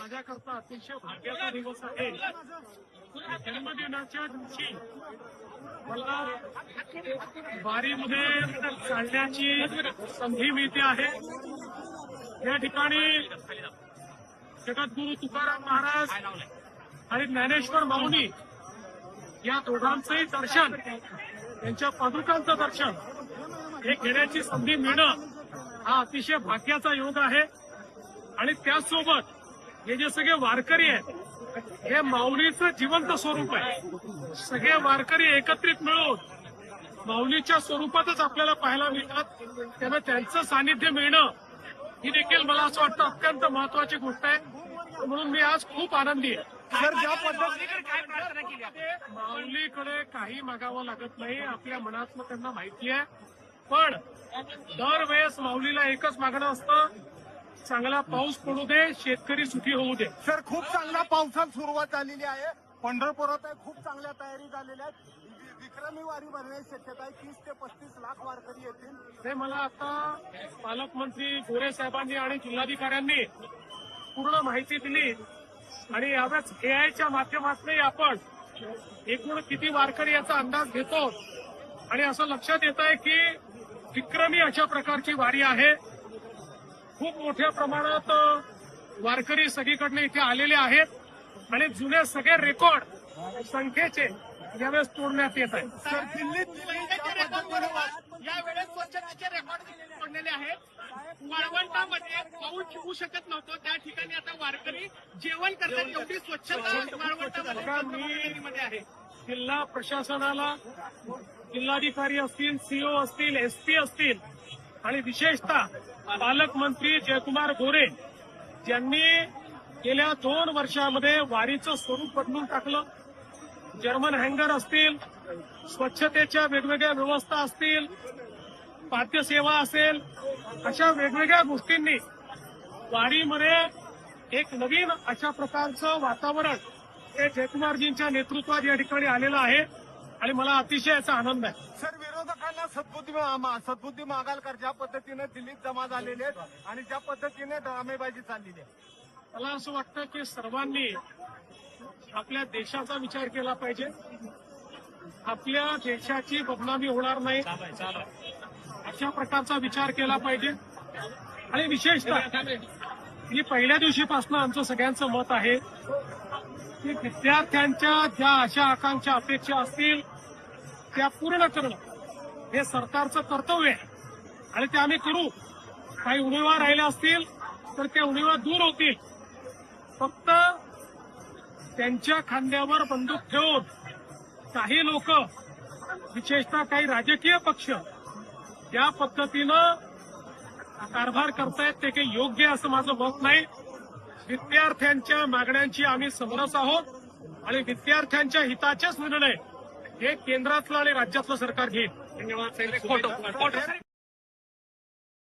माझ्याकरता अतिशय भाग्याचा दिवस आहे. जन्मदिनाच्या दिवशी मला वारीमध्ये चालण्याची संधी मिळते आहे. या ठिकाणी जगद्गुरू तुकाराम महाराज आणि ज्ञानेश्वर माऊली या दोघांचंही दर्शन, त्यांच्या पादुकांचं दर्शन हे घेण्याची संधी मिळणं हा अतिशय भाग्याचा योग आहे. आणि त्याचसोबत हे जे सगळे वारकरी आहेत हे माऊलीचं जिवंत स्वरूप आहे. सगळे वारकरी एकत्रित मिळून माऊलीच्या स्वरूपातच आपल्याला पाहायला मिळतात. त्यांना त्यांचं सानिध्य मिळणं ही देखील मला असं वाटतं अत्यंत महत्वाची गोष्ट आहे. म्हणून मी आज खूप आनंदी आहे. सर, ज्या पद्धतीने माऊलीकडे काही मागावं लागत नाही, आपल्या मनातलं त्यांना माहिती आहे. पण दरवेळेस माऊलीला एकच मागणं असतं, चांगला पाऊस पडू दे, शेतकरी सुखी होऊ दे. सर, खूप चांगल्या पावसाला सुरुवात झालेली आहे. पंढरपुरात खूप चांगल्या तयारी झालेल्या आहेत. विक्रमी वारी भरण्याची शक्यता आहे. 30 ते 35 लाख वारकरी येतील. ते मला आता पालकमंत्री गोरे साहेबांनी आणि जिल्हाधिकाऱ्यांनी पूर्ण माहिती दिली. आणि यावेळेस एआयच्या माध्यमातून आपण एकूण किती वारकरी याचा अंदाज घेतो. आणि असं लक्षात येत आहे की विक्रमी अशा प्रकारची वारी आहे. खूप मोठ्या प्रमाणात वारकरी सगळीकडनं इथे आलेले आहेत आणि जुने सगळे रेकॉर्ड संख्येचे यावेळेस तोडण्यात येत आहेत. सर, यावेळेस स्वच्छतेचे रेकॉर्ड तोडलेले आहेत. वाळवंटामध्ये पाऊस येऊ शकत नव्हतं, त्या ठिकाणी आता वारकरी जेवण करतात. एवढी स्वच्छता वाळवंटामध्ये आहे. जिल्हा प्रशासनाला, जिल्हाधिकारी असतील, सीओ असतील, एसपी असतील आणि विशेषतः पालकमंत्री जयकुमार गोरे यांनी गेल्या 2 वर्षामध्ये वारीचं स्वरूप बदलून टाकलं. जर्मन हँगर असतील, स्वच्छतेच्या वेगवेगळ्या व्यवस्था असतील, पाद्यसेवा असेल, अशा वेगवेगळ्या गोष्टींनी वारीमध्ये एक नवीन अशा प्रकारचं वातावरण हे जयकुमारजींच्या नेतृत्वात या ठिकाणी आलेलं आहे. आणि मला अतिशय याचा आनंद आहे. सर, विरोधकांना सद्बुद्धी मागालकर ज्या पद्धतीने दिल्लीत जमा झालेले आहेत आणि ज्या पद्धतीने ड्रामेबाजी चाललेली आहे, मला असं वाटतं की सर्वांनी आपल्या देशाचा विचार केला पाहिजे. आपल्या देशाची बदनामी होणार नाही अशा प्रकारचा विचार केला पाहिजे. आणि विशेषतः मी पहिल्या दिवशीपासून आमचं सगळ्यांचं मत आहे की विद्यार्थ्यांच्या ज्या आशा आकांक्षा अपेक्षा असतील त्या पूर्ण करणं हे सरकारचं कर्तव्य आहे. आणि ते आम्ही करू. काही उणिवा राहिल्या असतील तर त्या उणिवा दूर होतील. फक्त त्यांच्या खांद्यावर बंदूक ठेवून काही लोक, विशेषतः काही राजकीय पक्ष या पद्धतीनं कारभार करतायत ते काही योग्य असं माझं मत नाही. विद्यार्थ्यांच्या मागण्यांची आम्ही समरस आहोत आणि विद्यार्थ्यांच्या हिताचेच निर्णय हे केंद्रातलं आणि राज्यातलं सरकार घेईल. धन्यवाद.